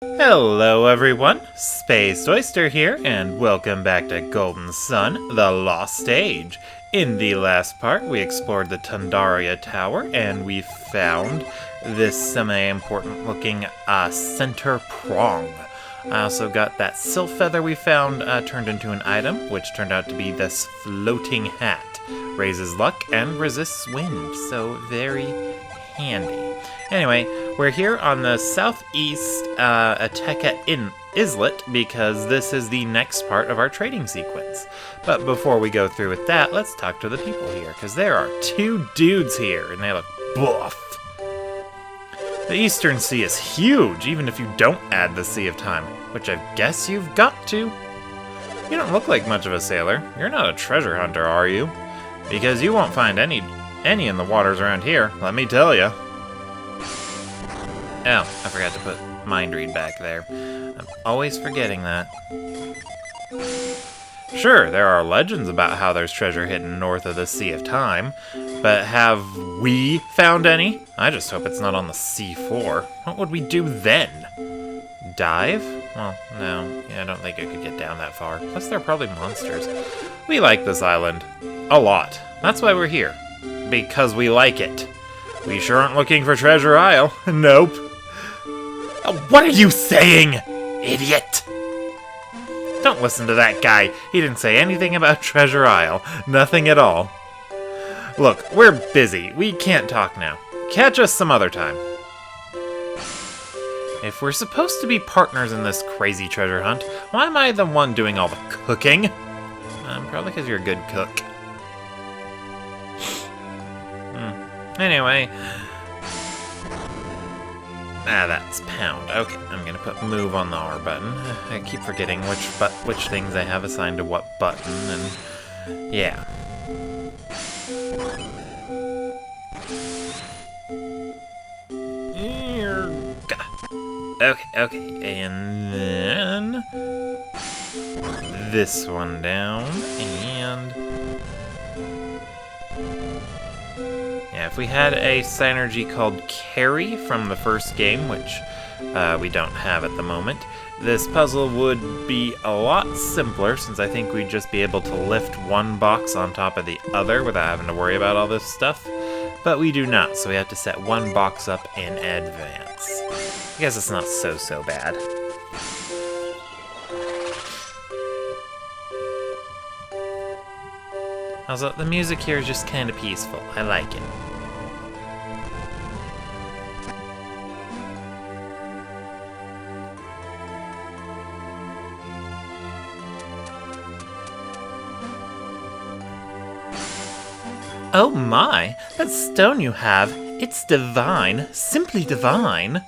Hello everyone, Space Oyster here, and welcome back to Golden Sun, the Lost Age. In the last part, we explored the Tundaria Tower, and we found this semi-important looking center prong. I also got that sylph feather we found turned into an item, which turned out to be this floating hat. Raises luck and resists wind, so very handy. Anyway, we're here on the southeast Ateka Islet because this is the next part of our trading sequence. But before we go through with that, let's talk to the people here, because there are two dudes here, and they look buff. The Eastern Sea is huge, even if you don't add the Sea of Time, which I guess you've got to. You don't look like much of a sailor. You're not a treasure hunter, are you? Because you won't find any in the waters around here, let me tell you. Oh, I forgot to put mind read back there. I'm always forgetting that. Sure, there are legends about how there's treasure hidden north of the Sea of Time, but have we found any? I just hope it's not on the seafloor. What would we do then? Dive? Well, no. Yeah, I don't think I could get down that far. Plus, they're probably monsters. We like this island. A lot. That's why we're here. Because we like it. We sure aren't looking for Treasure Isle. Nope. What are you saying, idiot? Don't listen to that guy. He didn't say anything about Treasure Isle. Nothing at all. Look, we're busy. We can't talk now. Catch us some other time. If we're supposed to be partners in this crazy treasure hunt, why am I the one doing all the cooking? Probably because you're a good cook. Anyway. That's pound. Okay, I'm gonna put move on the R button. I keep forgetting which things I have assigned to what button, and yeah. Okay, and then this one down, and yeah, if we had a synergy called Carry from the first game, which we don't have at the moment, this puzzle would be a lot simpler, since I think we'd just be able to lift one box on top of the other without having to worry about all this stuff. But we do not, so we have to set one box up in advance. I guess it's not so bad. Also, the music here is just kind of peaceful. I like it. Oh my, that stone you have, it's divine, simply divine.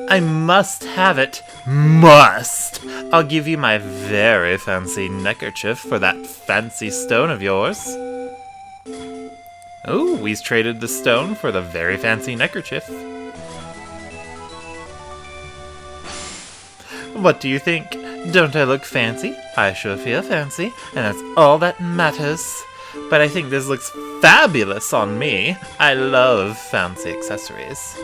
I must have it, must. I'll give you my very fancy neckerchief for that fancy stone of yours. Oh, we've traded the stone for the very fancy neckerchief. What do you think? Don't I look fancy? I sure feel fancy, and that's all that matters. But I think this looks fabulous on me. I love fancy accessories.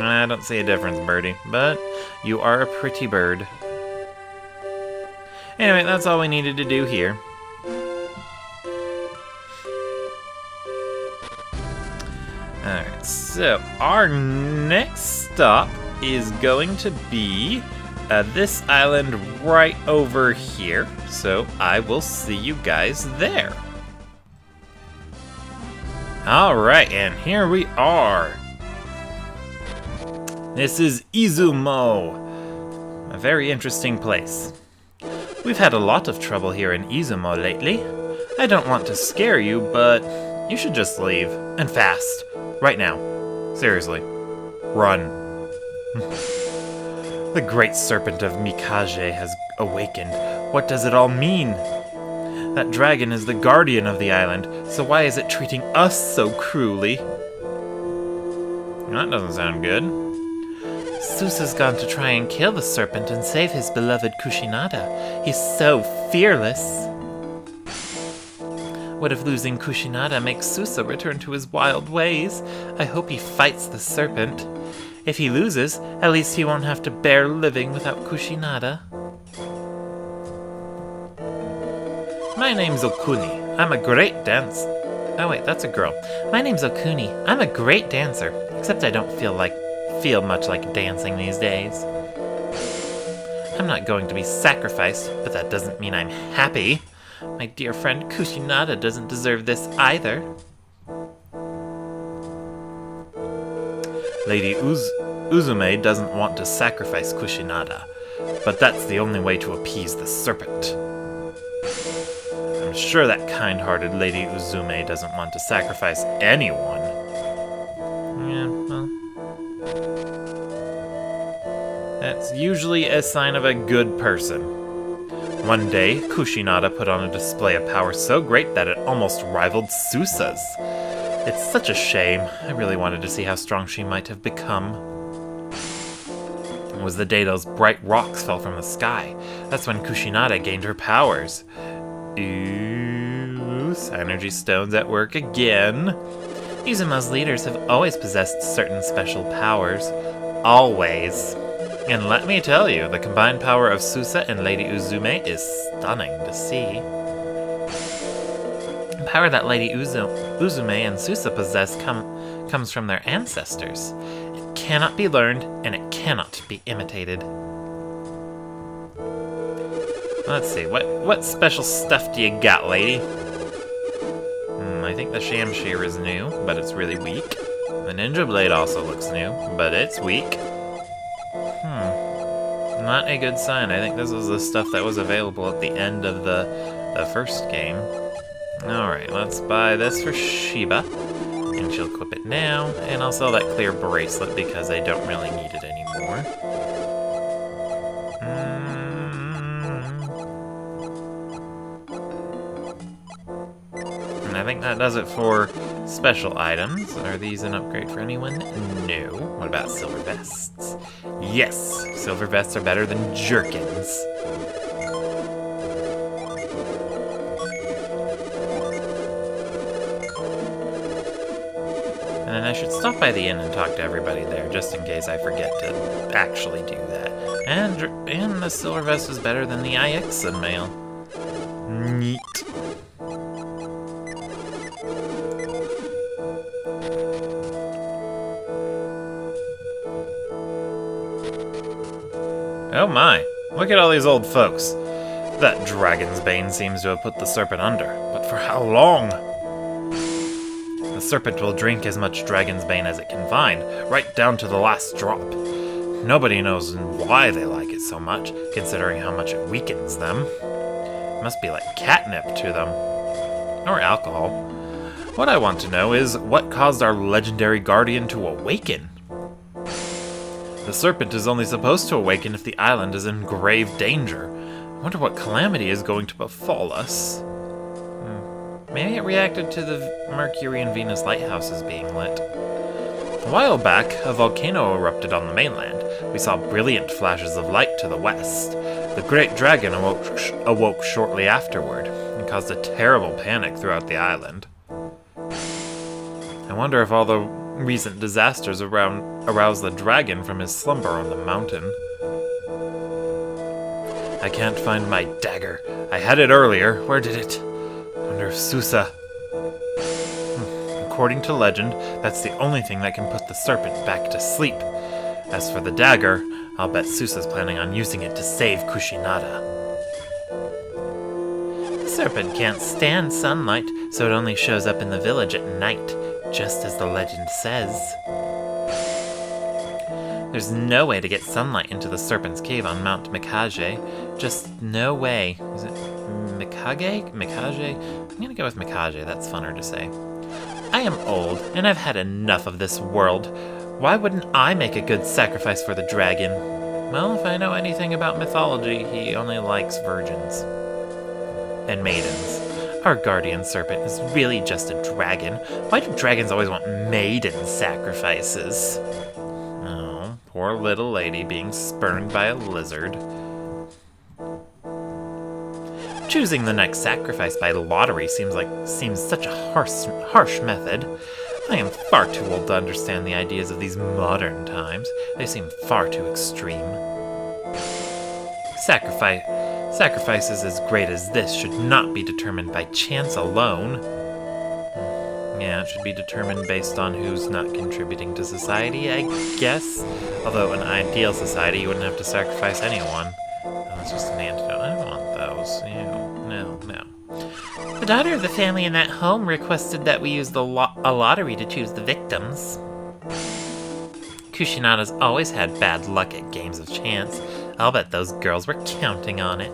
I don't see a difference, birdie, but you are a pretty bird. Anyway, that's all we needed to do here. Alright, so our next stop is going to be this island right over here. So I will see you guys there. Alright, and here we are. This is Izumo. A very interesting place. We've had a lot of trouble here in Izumo lately. I don't want to scare you, but you should just leave. And fast. Right now. Seriously. Run. The great serpent of Mikage has awakened. What does it all mean? That dragon is the guardian of the island, so why is it treating us so cruelly? That doesn't sound good. Susa's gone to try and kill the serpent and save his beloved Kushinada. He's so fearless. What if losing Kushinada makes Susa return to his wild ways? I hope he fights the serpent. If he loses, at least he won't have to bear living without Kushinada. My name's Okuni. I'm a great dancer. Oh wait, that's a girl. My name's Okuni. I'm a great dancer, except I don't feel much like dancing these days. I'm not going to be sacrificed, but that doesn't mean I'm happy. My dear friend Kushinada doesn't deserve this either. Lady Izumo doesn't want to sacrifice Kushinada, but that's the only way to appease the serpent. I'm sure that kind-hearted Lady Izumo doesn't want to sacrifice anyone. Yeah, well... that's usually a sign of a good person. One day, Kushinada put on a display of power so great that it almost rivaled Susa's. It's such a shame. I really wanted to see how strong she might have become. It was the day those bright rocks fell from the sky. That's when Kushinada gained her powers. Ooh, energy stones at work again. Izumo's leaders have always possessed certain special powers. Always. And let me tell you, the combined power of Susa and Lady Izumo is stunning to see. The power that Lady Izumo and Susa possess comes from their ancestors. It cannot be learned, and it cannot be imitated. Let's see, what special stuff do you got, lady? I think the Shamshir is new, but it's really weak. The Ninja Blade also looks new, but it's weak. Not a good sign. I think this was the stuff that was available at the end of the first game. Alright, let's buy this for Shiba. And she'll equip it now. And I'll sell that clear bracelet because I don't really need it anymore. And I think that does it for special items. Are these an upgrade for anyone? No. What about silver vests? Yes! Silver vests are better than jerkins. And then I should stop by the inn and talk to everybody there, just in case I forget to actually do that. And the silver vest is better than the Ixen mail. Neat. Oh my, look at all these old folks. That dragon's bane seems to have put the serpent under, but for how long? The serpent will drink as much dragon's bane as it can find, right down to the last drop. Nobody knows why they like it so much, considering how much it weakens them. It must be like catnip to them. Or alcohol. What I want to know is, what caused our legendary guardian to awaken? The serpent is only supposed to awaken if the island is in grave danger. I wonder what calamity is going to befall us. Maybe it reacted to the Mercury and Venus lighthouses being lit. A while back, a volcano erupted on the mainland. We saw brilliant flashes of light to the west. The great dragon awoke shortly afterward, and caused a terrible panic throughout the island. I wonder if all the recent disasters aroused the dragon from his slumber on the mountain. I can't find my dagger. I had it earlier. Where did it? I wonder if Susa... According to legend, that's the only thing that can put the serpent back to sleep. As for the dagger, I'll bet Susa's planning on using it to save Kushinada. The serpent can't stand sunlight, so it only shows up in the village at night, just as the legend says. There's no way to get sunlight into the serpent's cave on Mount Mikage. Just no way. Is it Mikage? Mikage? I'm gonna go with Mikage, that's funner to say. I am old, and I've had enough of this world. Why wouldn't I make a good sacrifice for the dragon? Well, if I know anything about mythology, he only likes virgins. And maidens. Our guardian serpent is really just a dragon. Why do dragons always want maiden sacrifices? Oh, poor little lady being spurned by a lizard. Choosing the next sacrifice by lottery seems such a harsh method. I am far too old to understand the ideas of these modern times. They seem far too extreme. Sacrifices as great as this should not be determined by chance alone. Yeah, it should be determined based on who's not contributing to society, I guess. Although in an ideal society, you wouldn't have to sacrifice anyone. Oh, that's just an antidote. I don't want those. Ew. No. The daughter of the family in that home requested that we use a lottery to choose the victims. Kushinada's always had bad luck at games of chance. I'll bet those girls were counting on it.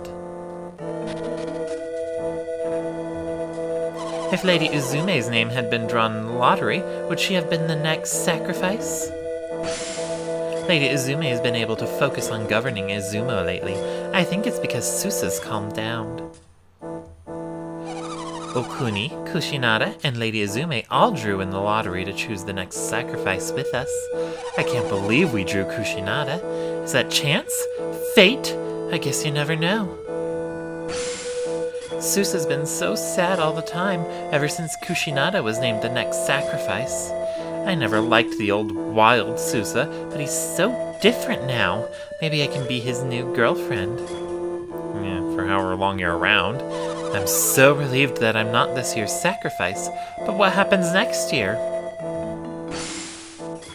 If Lady Izume's name had been drawn in the lottery, would she have been the next sacrifice? Lady Izume has been able to focus on governing Izumo lately. I think it's because Susa's calmed down. Okuni, Kushinada, and Lady Izume all drew in the lottery to choose the next sacrifice with us. I can't believe we drew Kushinada. Is that chance? Fate? I guess you never know. Susa's been so sad all the time, ever since Kushinada was named the next sacrifice. I never liked the old wild Susa, but he's so different now. Maybe I can be his new girlfriend. Yeah, for however long you're around. I'm so relieved that I'm not this year's sacrifice, but what happens next year?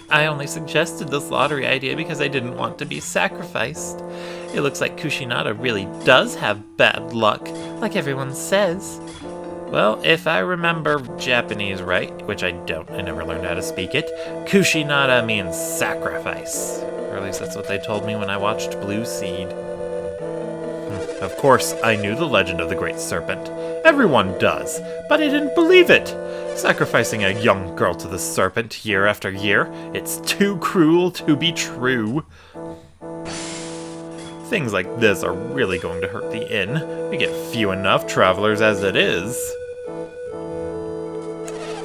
I only suggested this lottery idea because I didn't want to be sacrificed. It looks like Kushinada really does have bad luck, like everyone says. Well, if I remember Japanese right, which I don't, I never learned how to speak it, Kushinada means sacrifice. Or at least that's what they told me when I watched Blue Seed. Of course, I knew the legend of the Great Serpent. Everyone does, but I didn't believe it. Sacrificing a young girl to the serpent year after year, it's too cruel to be true. Things like this are really going to hurt the inn. We get few enough travelers as it is.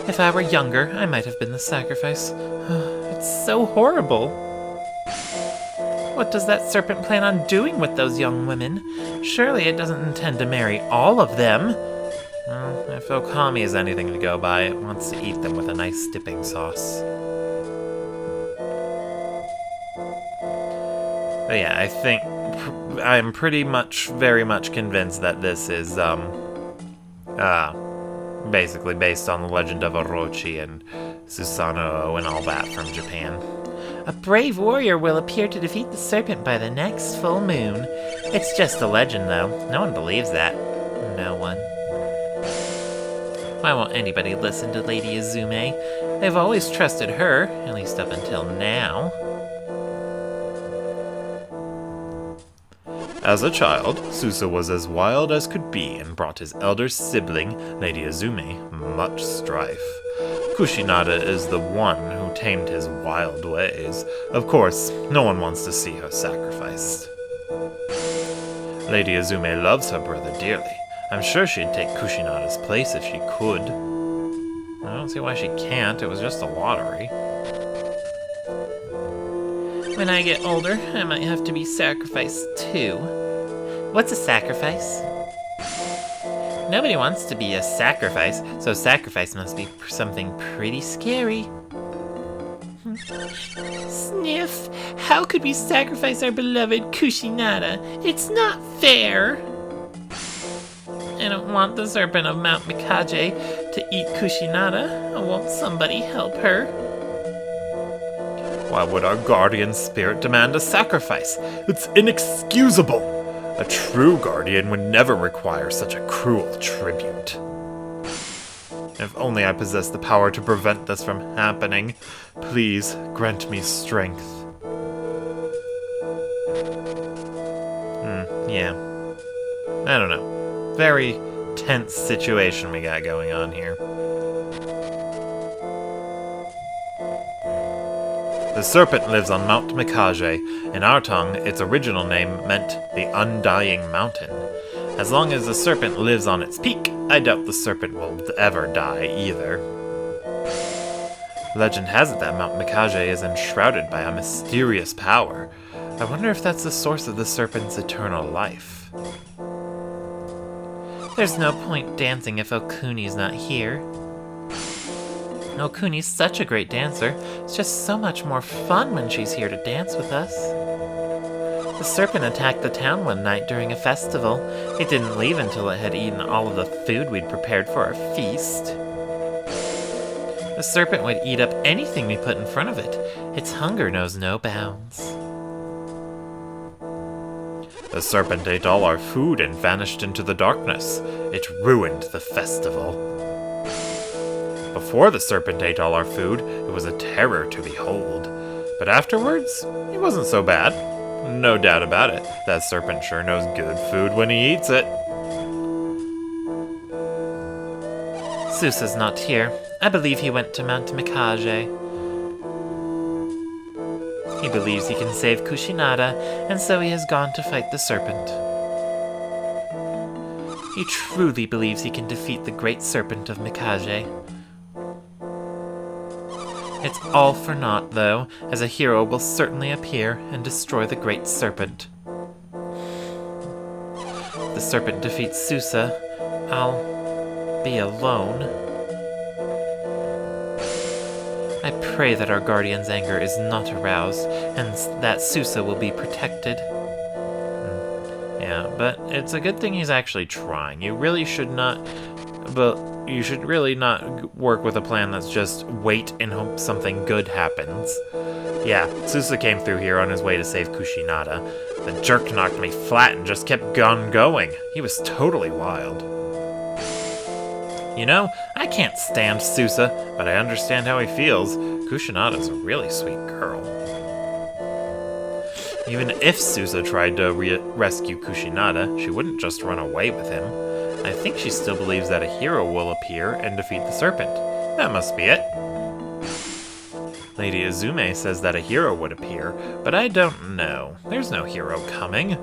If I were younger, I might have been the sacrifice. It's so horrible. What does that serpent plan on doing with those young women? Surely it doesn't intend to marry all of them. Well, if Okami is anything to go by, it wants to eat them with a nice dipping sauce. But yeah, I think I'm very much convinced that this is, basically based on the legend of Orochi and Susanoo and all that from Japan. A brave warrior will appear to defeat the serpent by the next full moon. It's just a legend, though. No one believes that. No one. Why won't anybody listen to Lady Izume? They've always trusted her, at least up until now. As a child, Susa was as wild as could be and brought his elder sibling, Lady Izume, much strife. Kushinada is the one who tamed his wild ways. Of course, no one wants to see her sacrificed. Lady Izume loves her brother dearly. I'm sure she'd take Kushinada's place if she could. I don't see why she can't, it was just a lottery. When I get older, I might have to be sacrificed too. What's a sacrifice? Nobody wants to be a sacrifice, so sacrifice must be something pretty scary. Sniff! How could we sacrifice our beloved Kushinada? It's not fair! I don't want the serpent of Mount Mikage to eat Kushinada. Won't somebody help her? Why would our guardian spirit demand a sacrifice? It's inexcusable! A true guardian would never require such a cruel tribute. If only I possessed the power to prevent this from happening. Please grant me strength. Yeah. I don't know. Very tense situation we got going on here. The serpent lives on Mount Mikage. In our tongue, its original name meant the Undying Mountain. As long as the serpent lives on its peak, I doubt the serpent will ever die either. Legend has it that Mount Mikage is enshrouded by a mysterious power. I wonder if that's the source of the serpent's eternal life. There's no point dancing if Okuni's not here. Oh, Kuni's such a great dancer. It's just so much more fun when she's here to dance with us. The serpent attacked the town one night during a festival. It didn't leave until it had eaten all of the food we'd prepared for our feast. The serpent would eat up anything we put in front of it. Its hunger knows no bounds. The serpent ate all our food and vanished into the darkness. It ruined the festival. Before the serpent ate all our food, it was a terror to behold. But afterwards, he wasn't so bad. No doubt about it, that serpent sure knows good food when he eats it. Susa's not here. I believe he went to Mount Mikage. He believes he can save Kushinada, and so he has gone to fight the serpent. He truly believes he can defeat the great serpent of Mikage. It's all for naught, though, as a hero will certainly appear and destroy the great serpent. If the serpent defeats Susa, I'll be alone. I pray that our guardian's anger is not aroused, and that Susa will be protected. Yeah, but it's a good thing he's actually trying. You really should not... But you should really not work with a plan that's just wait and hope something good happens. Yeah, Susa came through here on his way to save Kushinada. The jerk knocked me flat and just kept on going. He was totally wild. You know, I can't stand Susa, but I understand how he feels. Kushinada's a really sweet girl. Even if Susa tried to rescue Kushinada, she wouldn't just run away with him. I think she still believes that a hero will appear and defeat the serpent. That must be it. Lady Izumo says that a hero would appear, but I don't know. There's no hero coming.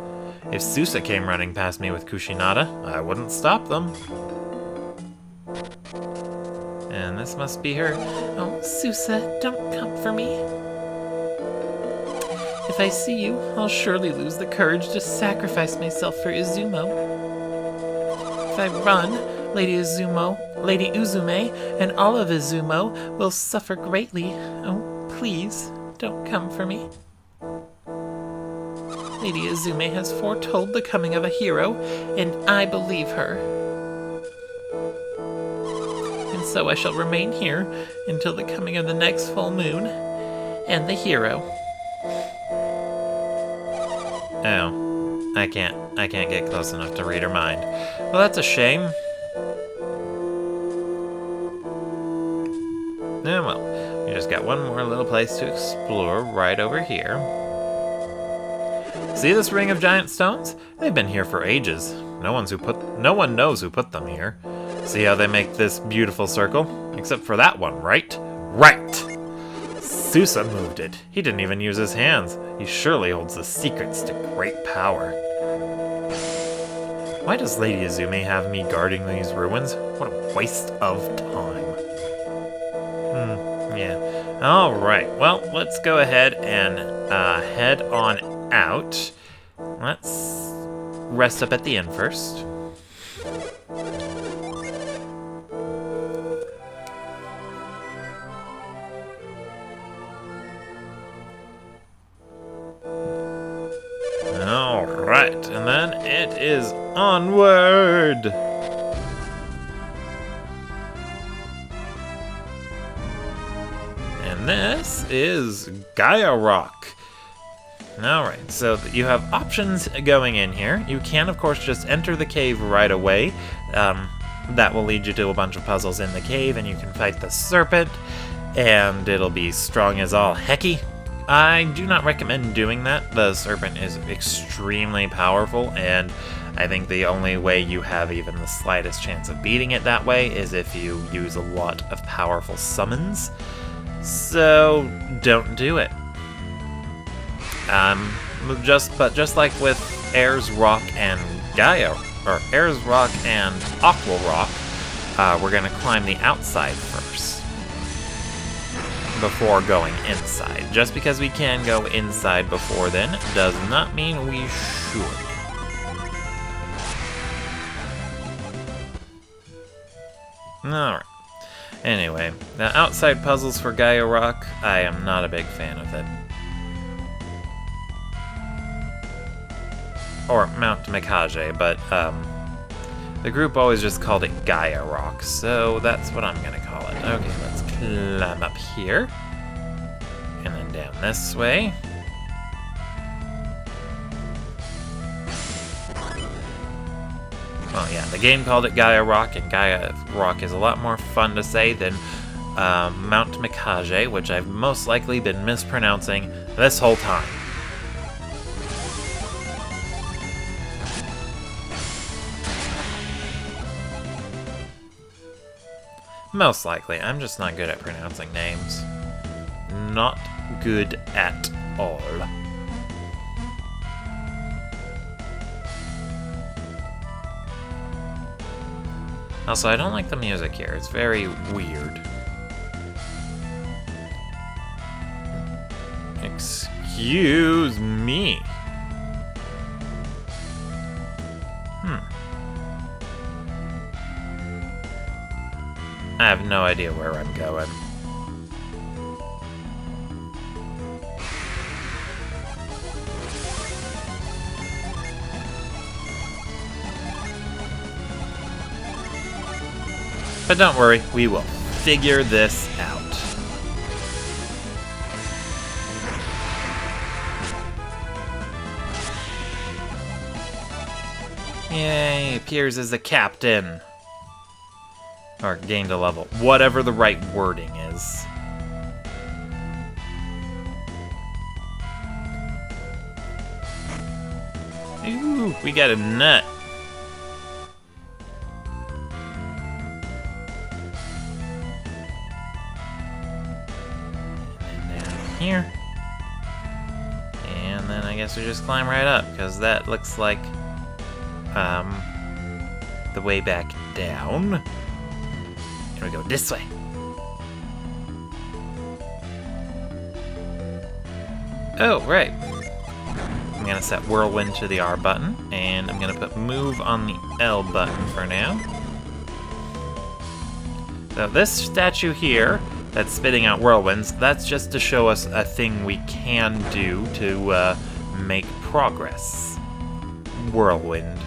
If Susa came running past me with Kushinada, I wouldn't stop them. And this must be her. Oh, Susa, don't come for me. If I see you, I'll surely lose the courage to sacrifice myself for Izumo. If I run, Lady Uzume, and all of Izumo will suffer greatly. Oh, please, don't come for me. Lady Izume has foretold the coming of a hero, and I believe her. And so I shall remain here until the coming of the next full moon, and the hero. Oh. I can't get close enough to read her mind. Well, that's a shame. Yeah, well, we just got one more little place to explore right over here. See this ring of giant stones? They've been here for ages. No one knows who put them here. See how they make this beautiful circle? Except for that one, right? Right! Susa moved it. He didn't even use his hands. He surely holds the secrets to great power. Why does Lady Izumo have me guarding these ruins? What a waste of time. Yeah. Alright, well, let's go ahead and head on out. Let's rest up at the inn first. Alright, and then it is onward! And this is Gaia Rock. Alright, so you have options going in here. You can, of course, just enter the cave right away. That will lead you to a bunch of puzzles in the cave, and you can fight the serpent, and it'll be strong as all hecky. I do not recommend doing that. The serpent is extremely powerful, and I think the only way you have even the slightest chance of beating it that way is if you use a lot of powerful summons. So don't do it. Just like with Air's Rock and Air's Rock and Aqua Rock, we're gonna climb the outside first before going inside. Just because we can go inside before then does not mean we should. Alright. Anyway, the outside puzzles for Gaia Rock, I am not a big fan of it. Or Mount Mikage, but the group always just called it Gaia Rock, so that's what I'm gonna call it. Okay, let's climb up here. And then down this way. Well, yeah, the game called it Gaia Rock, and Gaia Rock is a lot more fun to say than Mount Mikage, which I've most likely been mispronouncing this whole time. Most likely. I'm just not good at pronouncing names. Not good at all. Also, I don't like the music here. It's very weird. Excuse me. I have no idea where I'm going. But don't worry, we will figure this out. Yay, appears as a captain. Or gained a level. Whatever the right wording is. Ooh, we got a nut. And then down here. And then I guess we just climb right up, because that looks like the way back down. Here we go, this way. Oh, right. I'm gonna set Whirlwind to the R button, and I'm gonna put Move on the L button for now. So this statue here, that's spitting out whirlwinds, that's just to show us a thing we can do to make progress. Whirlwind.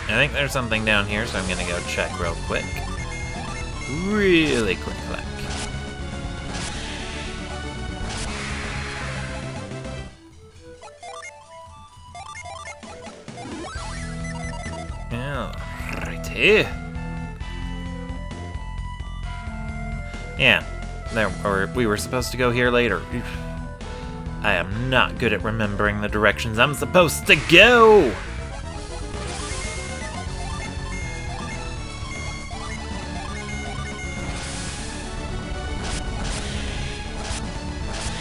I think there's something down here, so I'm gonna go check real quick. Really quick click. Alrighty. Yeah, we were supposed to go here later. I am not good at remembering the directions I'm supposed to go!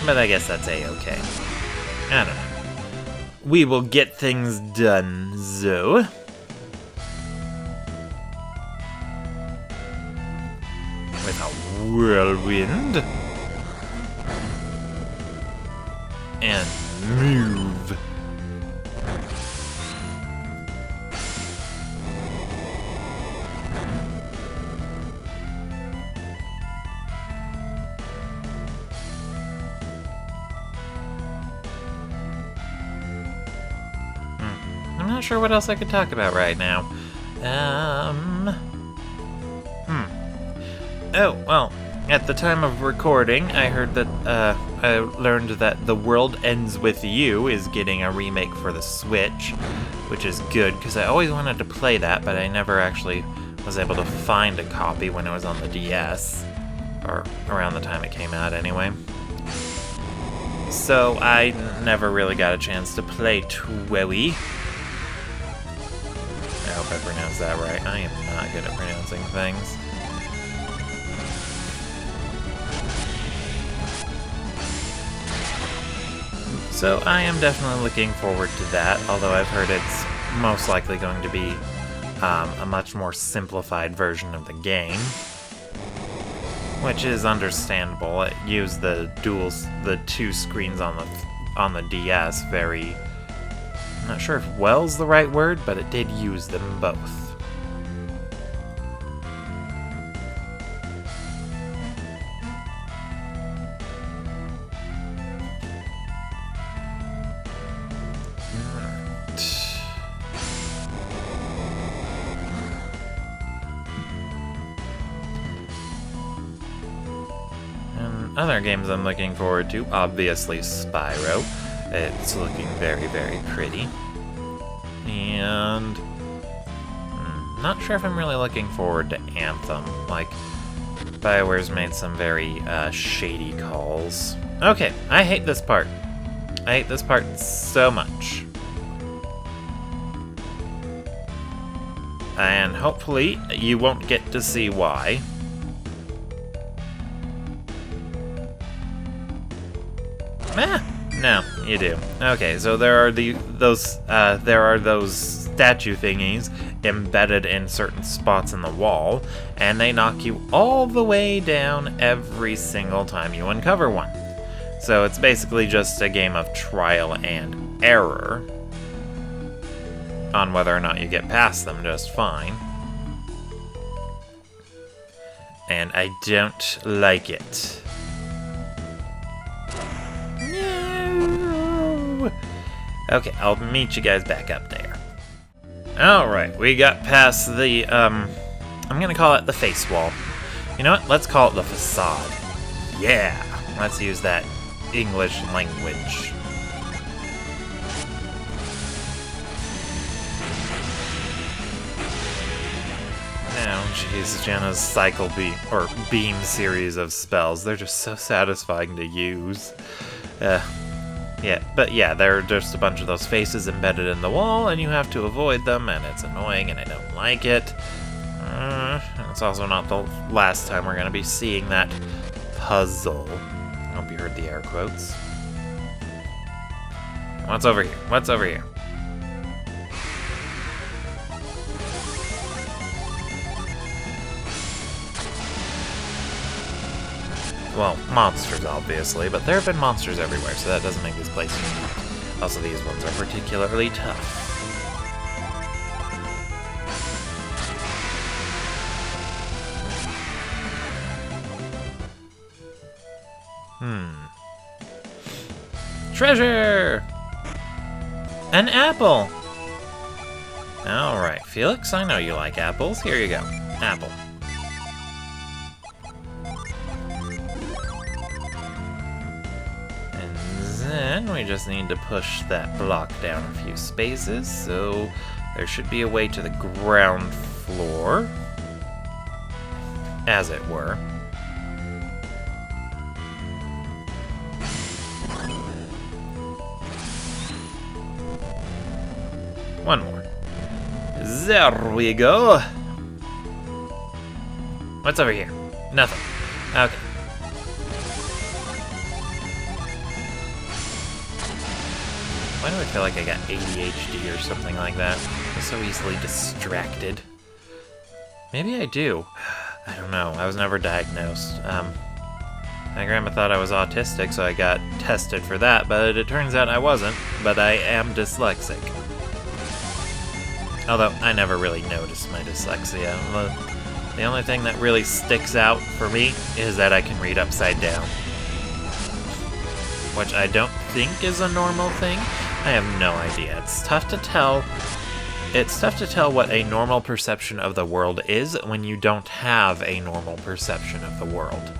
But I guess that's a-okay. I don't know. We will get things done, though. With a whirlwind. And move. I'm not sure what else I could talk about right now. Oh, well, at the time of recording, I heard that, I learned that The World Ends With You is getting a remake for the Switch, which is good, because I always wanted to play that, but I never actually was able to find a copy when it was on the DS, or around the time it came out anyway. So I never really got a chance to play Twowie. I hope I pronounced that right. I am not good at pronouncing things. So I am definitely looking forward to that, although I've heard it's most likely going to be a much more simplified version of the game. Which is understandable. It used the two screens on the DS very I'm not sure if well's the right word, but it did use them both. Other games I'm looking forward to, obviously Spyro. It's looking very, very pretty. And not sure if I'm really looking forward to Anthem. Like, BioWare's made some very shady calls. Okay, I hate this part. I hate this part so much. And hopefully you won't get to see why. No, you do. Okay, so there are those statue thingies embedded in certain spots in the wall, and they knock you all the way down every single time you uncover one. So it's basically just a game of trial and error on whether or not you get past them just fine. And I don't like it. Okay, I'll meet you guys back up there. Alright, we got past the, I'm gonna call it the face wall. You know what? Let's call it the facade. Yeah! Let's use that English language. Now, jeez, Jenna's cycle beam series of spells, they're just so satisfying to use. Yeah, there are just a bunch of those faces embedded in the wall, and you have to avoid them, and it's annoying, and I don't like it. It's also not the last time we're going to be seeing that puzzle. I hope you heard the air quotes. What's over here? What's over here? Well, monsters, obviously, but there have been monsters everywhere, so that doesn't make this place unique. Also, these ones are particularly tough. Treasure! An apple! Alright, Felix, I know you like apples. Here you go. Apple. Then we just need to push that block down a few spaces, so there should be a way to the ground floor, as it were. One more. There we go. What's over here? Nothing. Okay. Why do I feel like I got ADHD or something like that? I'm so easily distracted. Maybe I do. I don't know. I was never diagnosed. My grandma thought I was autistic, so I got tested for that, but it turns out I wasn't. But I am dyslexic. Although, I never really noticed my dyslexia. The only thing that really sticks out for me is that I can read upside down. Which I don't think is a normal thing. I have no idea. It's tough to tell. It's tough to tell what a normal perception of the world is when you don't have a normal perception of the world.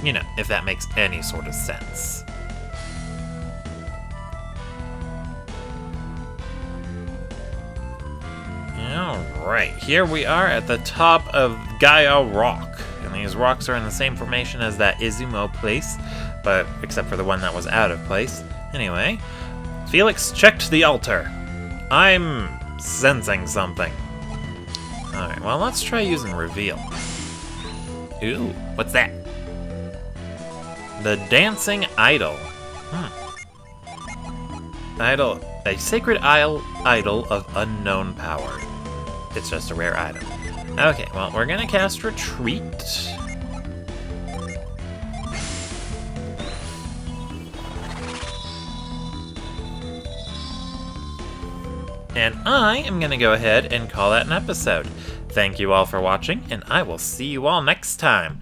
You know, if that makes any sort of sense. Alright, here we are at the top of Gaia Rock. And these rocks are in the same formation as that Izumo place, but except for the one that was out of place. Anyway, Felix checked the altar. I'm sensing something. Alright, well, let's try using reveal. Ooh, what's that? The dancing idol. Idol, a sacred idol of unknown power. It's just a rare item. Okay, well, we're gonna cast Retreat. And I am going to go ahead and call that an episode. Thank you all for watching, and I will see you all next time.